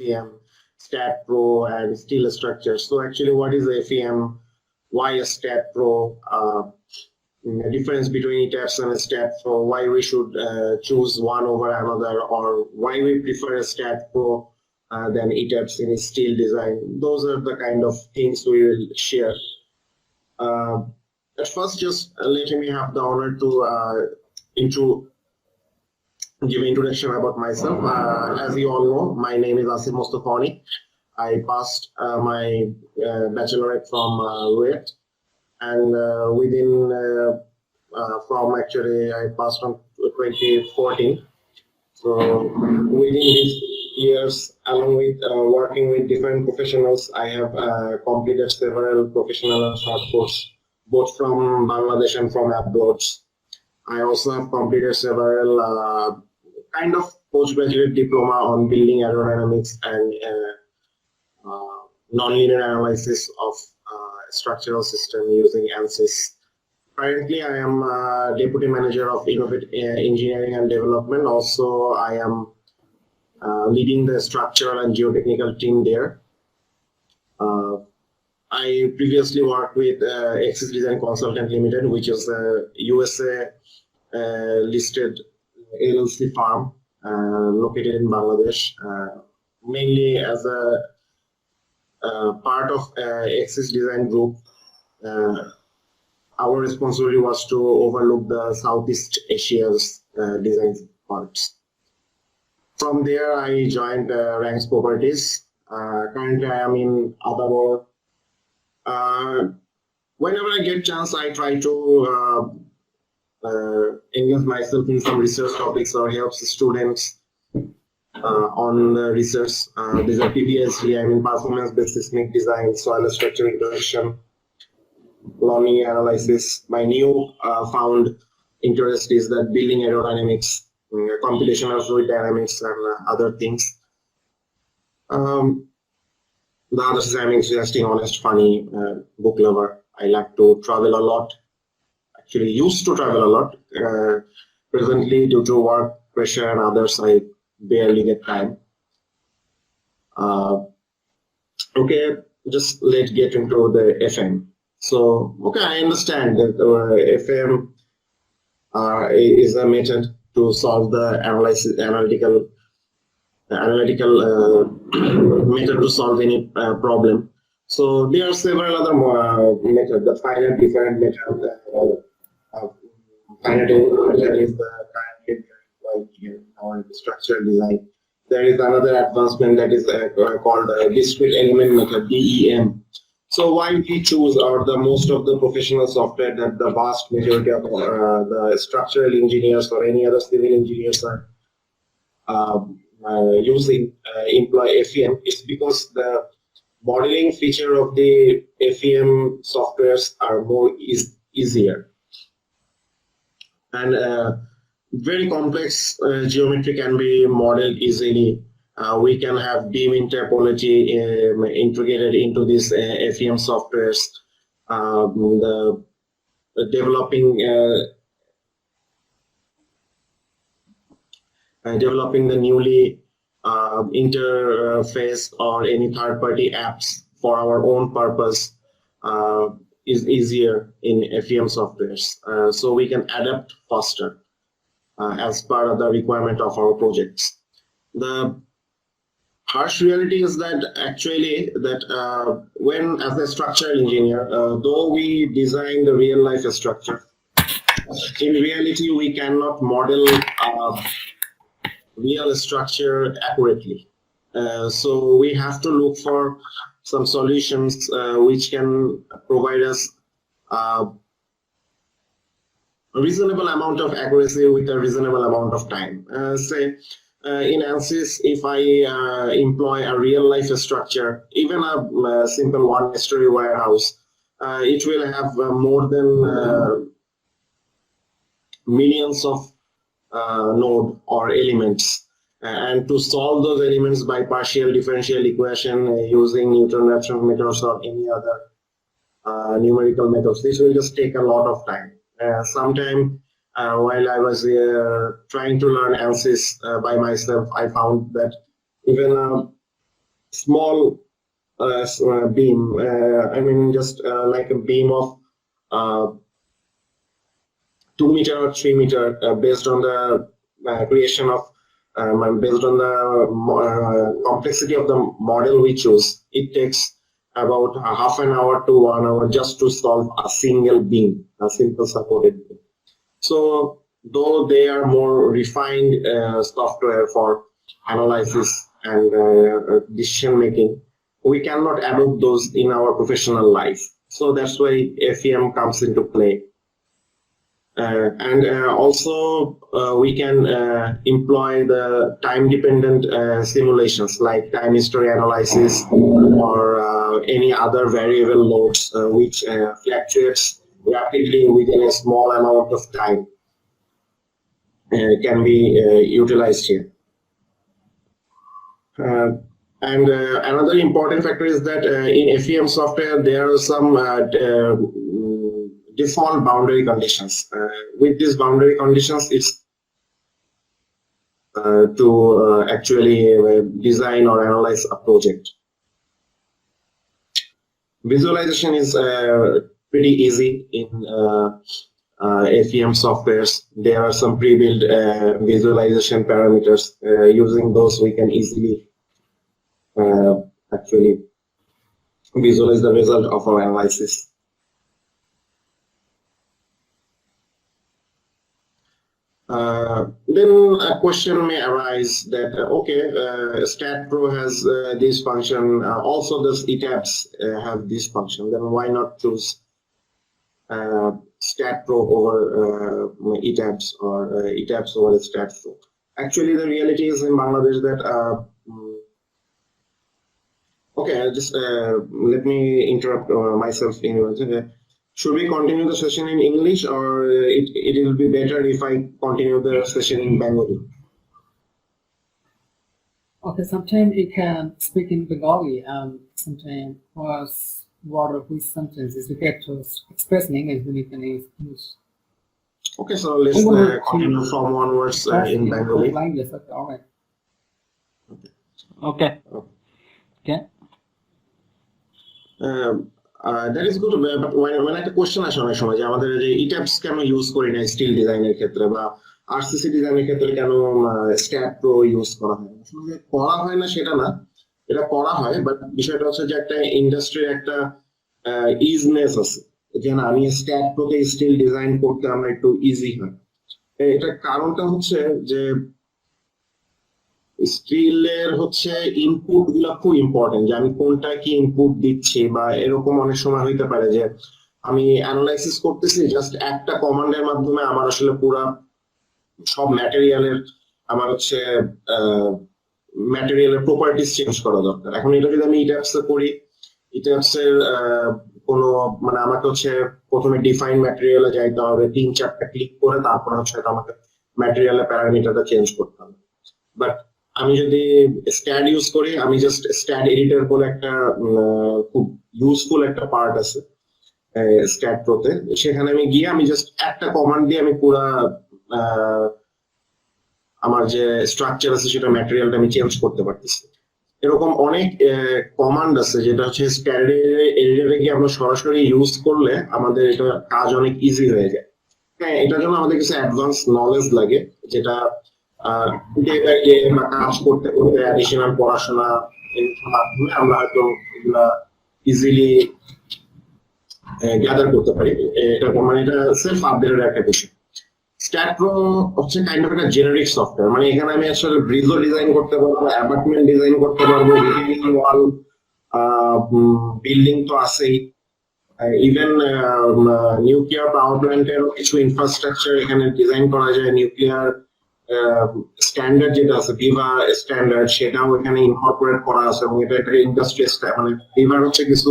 FEM, Stat Pro, and steel structures. So actually, what is FEM? Why a Stat Pro? The difference between ETABS and a Stat Pro, why we should choose one over another, or why we prefer a Stat Pro than ETABS in steel design. Those are the kind of things we will share. At first, just let me have the honor to give an introduction about myself. As you all know, my name is Asif Mostafani. I passed my bachelorette from RUET, and I passed on 2014. So within these years, along with working with different professionals, I have completed several professional and short courses, both from Bangladesh and from abroad. I also have completed several kind of postgraduate diploma on building aerodynamics and nonlinear analysis of structural system using ANSYS. Currently, I am Deputy Manager of Innovative Engineering and Development. Also, I am leading the structural and geotechnical team there. I previously worked with Axis Design Consultant Limited, which is a USA listed LLC firm located in Bangladesh, mainly as a part of Axis Design Group. Our responsibility was to overlook the Southeast Asia's design parts. From there, I joined Ranks Properties. Currently, I am in Adabor. Whenever I get chance, I try to engage myself in some research topics or help students on the research. These are PBSD, I mean performance-based seismic design, soil structure introduction, learning analysis. My new found interest is that building aerodynamics, computational fluid dynamics, and other things. The other is I'm interesting, honest, funny book lover. I like to travel a lot. Actually, used to travel a lot. Presently, due to work pressure and others, I barely get time. Okay, just let's get into the FM. So, okay, I understand that FM is a method to solve the analytical method to solve any problem. So there are several other methods. The finite different method. Finite method is the currently employed here on structural design. There is another advancement that is called discrete element method (DEM). So why we choose, or the most of the professional software that the vast majority of the structural engineers or any other civil engineers are using employ FEM, is because the modeling feature of the FEM softwares are more easier, and very complex geometry can be modeled easily. We can have beam interpolation integrated into these FEM softwares. Developing the newly interface or any third-party apps for our own purpose is easier in FEM softwares. So we can adapt faster as part of the requirement of our projects. The harsh reality is that actually that when as a structural engineer, though we design the real life structure, in reality we cannot model real structure accurately. So we have to look for some solutions which can provide us a reasonable amount of accuracy with a reasonable amount of time. Say in ANSYS, if I employ a real life structure, even a simple one-story warehouse, it will have more than millions of node or elements, and to solve those elements by partial differential equation using Newton-Raphson methods or any other numerical methods, this will just take a lot of time. Sometime while I was trying to learn ANSYS by myself, I found that even small beam. I mean, just like a beam of 2 meter or 3 meter, based on the creation of, based on the complexity of the model we choose. It takes about half an hour to 1 hour just to solve a single beam, a simple supported beam. So though they are more refined software for analysis and decision making, we cannot adopt those in our professional life. So that's why FEM comes into play. And also we can employ the time-dependent simulations like time history analysis or any other variable loads which fluctuates rapidly within a small amount of time can be utilized here. And another important factor is that in FEM software there are some default boundary conditions. With these boundary conditions, it's to actually design or analyze a project. Visualization is pretty easy in FEM softwares. There are some pre-built visualization parameters. Using those, we can easily actually visualize the result of our analysis. Then a question may arise that StatPro has this function, also does ETABS have this function, then why not choose StatPro over ETABS or ETABS over StatPro? Actually, the reality is in Bangladesh that just let me interrupt myself in should we continue the session in English, or it will be better if I continue the session in Bengali? Okay, sometimes you can speak in Bengali, and sometimes which sentence is okay to express in English, then you can use English. Okay, so let's continue from onwards in Bengali. Language, okay, all right. Okay. That is good, but when একটা question আসে অনেক সময় যে আমাদের যে ETABS কেন use করি না স্টিল ডিজাইনের ক্ষেত্রে বা আরসিসি ডিজাইনের ক্ষেত্রে কেন StatPro ইউজ করা হয়, আসলে করা হয় না সেটা না, এটা করা হয়, বাট বিষয়টা হচ্ছে যে একটা ইন্ডাস্ট্রির একটা ইজনেস আছে যে না আমি StatProতে স্টিল ডিজাইন করতে আমরা একটু ইজি হয়। এটা কারণটা হচ্ছে যে স্টিলের হচ্ছে ইনপুট গুলা খুব ইম্পর্টেন্ট, যে আমি কোনটা কি ইনপুট দিচ্ছি, বা এরকম অনেক সময় হইতে পারে যে আমি অ্যানালাইসিস করতেছি, জাস্ট একটা কমান্ডের মাধ্যমে আমার আসলে পুরা সব ম্যাটেরিয়ালের আমার হচ্ছে ম্যাটেরিয়ালের প্রপার্টিস চেঞ্জ করা দরকার। এখন এটা যদি আমি ETABS এ করি, ETABS এর কোনো মানে আমাকে হচ্ছে প্রথমে ডিফাইন ম্যাটেরিয়ালে যাইতে হবে, 3-4টা ক্লিক করে তারপর হচ্ছে আমাকে ম্যাটেরিয়ালের প্যারামিটারটা চেঞ্জ করতে হবে। বাট আমি যদি স্ট্যাড ইউজ করি, আমি জাস্ট স্ট্যাড এডিটর বলে একটা খুব ইউজফুল একটা পার্ট আছে StatProতে, সেখানে আমি গিয়ে আমি জাস্ট একটা কমান্ড দিয়ে আমি পুরা আমার যে স্ট্রাকচার আছে সেটা ম্যাটেরিয়ালটা আমি চেঞ্জ করতে পারতেছি। এরকম অনেক কমান্ড আছে যেটা হচ্ছে স্ট্যাড এডিটরে গিয়ে আমরা সরাসরি ইউজ করলে আমাদের এটা কাজ অনেক ইজি হয়ে যায়। হ্যাঁ, এটার জন্য আমাদের কিছু অ্যাডভান্স নলেজ লাগে, যেটা কাজ করতে করতে অ্যাডিশনাল পড়াশোনা এর মাধ্যমে আমরা হয়তো এগুলা ইজিলি গ্যাদার করতে পারি। এটা মানে এটা সেলফ আপডেটেড একটা বিষয়। StatPro হচ্ছে কাইন্ড অফ একটা জেনারিক সফটওয়্যার, মানে এখানে আমি আসলে ব্রিজও ডিজাইন করতে পারবো, অ্যাপার্টমেন্ট ডিজাইন করতে পারবো, রিটেইনিং ওয়াল, বিল্ডিং তো আছেই, ইভেন নিউক্লিয়ার পাওয়ার প্ল্যান্টেরও কিছু ইনফ্রাস্ট্রাকচার এখানে ডিজাইন করা যায়। নিউক্লিয়ার স্ট্যান্ডার্ড যেটা আছে ভিভা স্ট্যান্ডার্ড, সেটাও এখানে ইনকর্পোরেট করা আছে, এবং এটা একটা ইন্ডাস্ট্রি মানে ভিভার হচ্ছে কিছু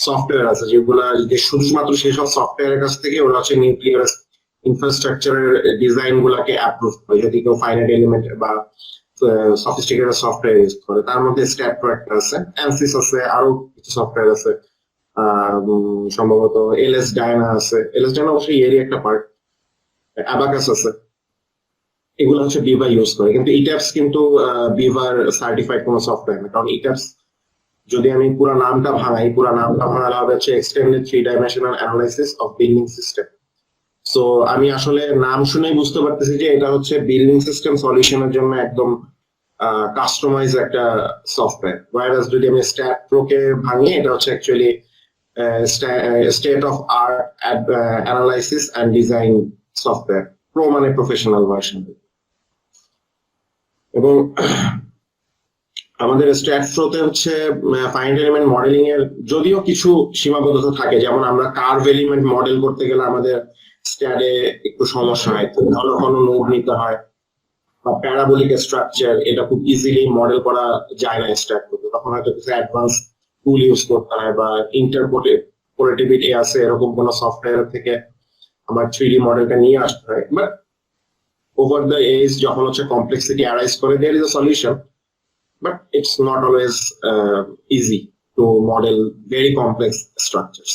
সফটওয়্যার আছে যেগুলা যে শুধুমাত্র সেসব সফটওয়্যারের কাছ থেকে ওরা হচ্ছে নিউক্লিয়ার ইনফ্রাস্ট্রাকচারের ডিজাইন গুলাকে অ্যাপ্রুভ করে, যদি কেউ ফাইনাইট এলিমেন্ট বা সফিস্টিকেটেড সফটওয়্যার ইউজ করে। তার মধ্যে StatPro একটা আছে, ANSYS আছে, আরো কিছু সফটওয়্যার আছে, সম্ভবত LS Dyna আছে, LS Dyna অবশ্যই এরই একটা পার্ট, অ্যাবাকাস আছে, এগুলো হচ্ছে ভিভা ইউজ করে। কিন্তু ETABS কিন্তু ভিভার সার্টিফাইড কোনো সফটওয়্যার না, কারণ ETABS যদি আমি পুরো নামটা ভাঙালে হবে হচ্ছে extended three dimensional analysis of building system. So আমি আসলে নাম শুনেই বুঝতে পারতেছি যে এটা হচ্ছে বিল্ডিং সিস্টেম সলিউশনের জন্য একদম কাস্টমাইজ একটা সফটওয়্যার। ওয়ারাস যদি আমি স্ট্যাট প্রো কে ভাঙি, এটা হচ্ছে actually state of art analysis and design software. Pro মানে প্রফেশনাল ভার্সন। এবং আমাদের স্ট্যাট প্রোতে হচ্ছে ফাইনাইট এলিমেন্ট মডেলিং এর যদিও কিছু সীমাবদ্ধতা থাকে, যেমন আমরা কার্ভ এলিমেন্ট মডেল করতে গেলে আমাদের স্ট্যাটে একটু সমস্যা হয়, তো ঘন ঘন নোড নিতে হয়, বা প্যারাবোলিক স্ট্রাকচার এটা খুব ইজিলি মডেল করা যায় না স্ট্যাট করতে, তখন হয়তো কিছু অ্যাডভান্স টুল ইউজ করতে হয়, বা ইন্টারপোলেটিভিটি আছে এরকম কোনো সফটওয়্যার থেকে আমার 3D মডেলটা নিয়ে আসতে হয়। বাট ওভার দ্য এজ যখন হচ্ছে কমপ্লেক্সিটি অ্যারাইজ করে, there is a solution, but it's not always easy to model very complex structures.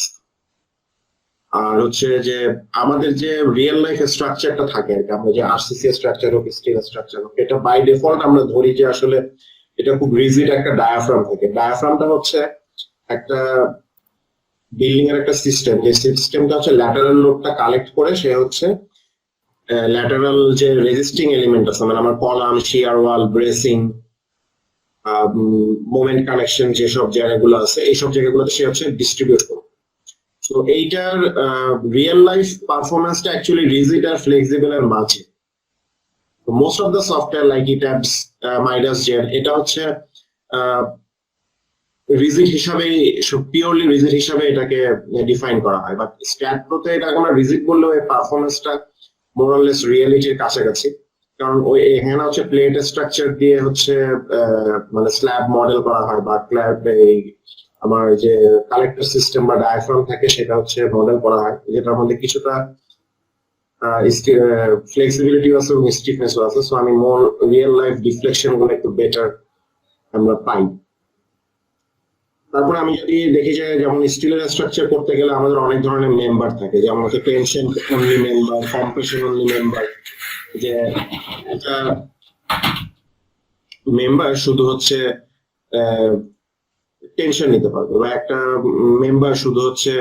আর হচ্ছে যে আমাদের যে রিয়েল লাইফ স্ট্রাকচারটা থাকে আর কি, আমরা যে আরসিসি স্ট্রাকচার হোক, স্টিল স্ট্রাকচার হোক, এটা বাই ডিফল্ট আমরা ধরি যে আসলে এটা খুব রিজিড একটা ডায়াফ্রাম থাকে। ডায়াফ্রামটা হচ্ছে একটা বিল্ডিং এর একটা সিস্টেম, যে সিস্টেমটা হচ্ছে ল্যাটারাল লোডটা কালেক্ট করে, সে হচ্ছে ল্যাটারাল যে রেজিস্টিং এলিমেন্ট আছে, মানে আমার কলাম, শিয়ার ওয়াল, ব্রেসিং, মোমেন্ট কানেকশন যেসব জায়গাগুলো আছে, এইসব জায়গাগুলোতে সে হচ্ছে ডিস্ট্রিবিউট করবে। তো এইটার রিয়েল লাইফ পারফরমেন্সটা অ্যাকচুয়ালি রিজিড আর ফ্লেক্সিবল এর মাঝে। Most of the software like ETABS, Midas Gen, এটা হচ্ছে রিজিড হিসাবেই, পিওরলি রিজিড হিসাবে এটাকে ডিফাইন করা হয়। বাট স্ট্যাট প্রোতে এটা আমরা রিজিড বললেও এই পারফরমেন্সটা মোরাললেস রিয়েলিটির কাছাকাছি, কারণ ওই এখানে হচ্ছে প্লেট স্ট্রাকচার দিয়ে হচ্ছে মানে স্ল্যাব মডেল করা হয়, বা স্ল্যাব এই আমার যে কালেক্টর সিস্টেম বা ডায়াফ্রাম থাকে সেটা হচ্ছে মডেল করা হয়, যেটার মধ্যে কিছুটা ফ্লেক্সিবিলিটি আছে এবং স্টিফনেস আছে। সো আমি মোর রিয়েল লাইফ ডিফ্লেকশন গুলো একটু বেটার আমরা পাই। তারপরে আমি যদি দেখি যে যেমন স্টিলের স্ট্রাকচার করতে গেলে আমাদের অনেক ধরনের মেম্বার থাকে, যেমন হচ্ছে tension only member, compression only member, যে একটা মেম্বার শুধু হচ্ছে টেনশন নিতে পারবে, বা একটা মেম্বার শুধু হচ্ছে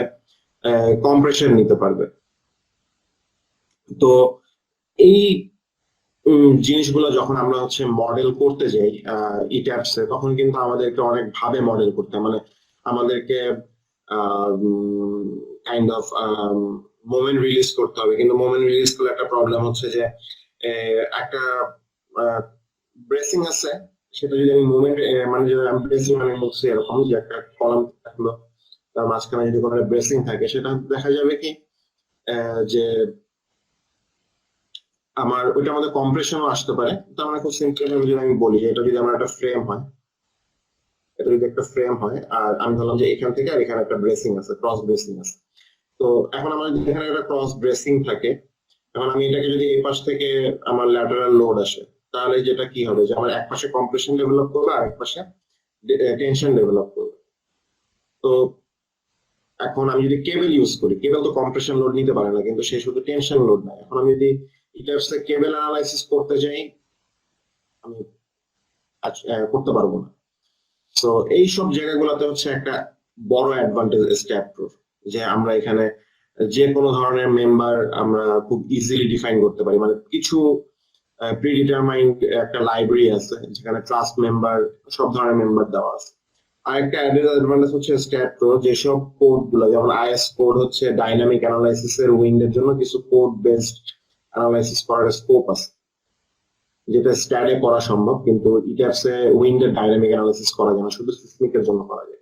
কম্প্রেশন নিতে পারবে। তো এই জিনিসগুলো যখন আমরা হচ্ছে মডেল করতে যাই ইট্যাপসে, তখন কিন্তু আমাদেরকে অনেক ভাবে মডেল করতে হয়। মানে আমাদেরকে কাইন্ড অফ মোমেন্ট রিলিজ করতে হবে, কিন্তু মোমেন্ট রিলিজ করলে একটা প্রবলেম হচ্ছে যে একটা ব্রেসিং আছে, সেটা যদি আমি মুভমেন্ট মানে যদি আমি ব্রেসিং মানে বলছি এরকম যে একটা কলাম থাকলো, তার মাঝখানে যদি কোনো ব্রেসিং থাকে, সেটা দেখা যাবে কি যে আমার ওইটার মধ্যে কম্প্রেশনও আসতে পারে। তার মানে খুব সিম্পল যদি আমি বলি যে এটা যদি আমার একটা ফ্রেম হয়, এটা যদি একটা ফ্রেম হয়, আর আমি বললাম যে এখান থেকে আর এখানে একটা ব্রেসিং আছে, ক্রস ব্রেসিং আছে। তো এখন আমার এখানে একটা ক্রস ব্রেসিং থাকে, এখন আমি এটাকে যদি এই পাশ থেকে আমার ল্যাটারাল লোড আসে, তাহলে যেটা কি হবে যে আমার এক পাশে কম্প্রেশন ডেভেলপ করবে আর এক পাশে টেনশন ডেভেলপ করবে। তো এখন আমি যদি কেবল ইউজ করি, কেবল তো কম্প্রেশন লোড নিতে পারে না, কিন্তু সে শুধু টেনশন লোড নেয়। এখন আমি যদি ইটারসে কেবল অ্যানালাইসিস করতে যাই, আমি করতে পারবো না। তো এই সব জায়গাগুলোতে হচ্ছে একটা বড় অ্যাডভান্টেজ স্ট্যাট প্রোর, যে আমরা এখানে যে কোনো ধরনের মেম্বার আমরা খুব ইজিলি ডিফাইন করতে পারি। মানে কিছু প্রিডিটারমাইন্ড একটা লাইব্রেরি আছে যেখানে ট্রাস্ট মেম্বার, সব ধরনের মেম্বার দেওয়া আছে। আর একটা অ্যাডভান্টেজ হচ্ছে স্ট্যাট প্রো, যেসব কোড গুলো, যেমন আইএস কোড হচ্ছে ডাইনামিক অ্যানালাইসিস এর উইন্ডের জন্য কিছু কোড বেসড অ্যানালাইসিস করার স্কোপ আছে, যেটা স্ট্যাটে করা সম্ভব, কিন্তু ইট্যাপসে উইন্ডের ডাইনামিক অ্যানালাইসিস করা যায় না, শুধু সিসমিকের জন্য করা যায়।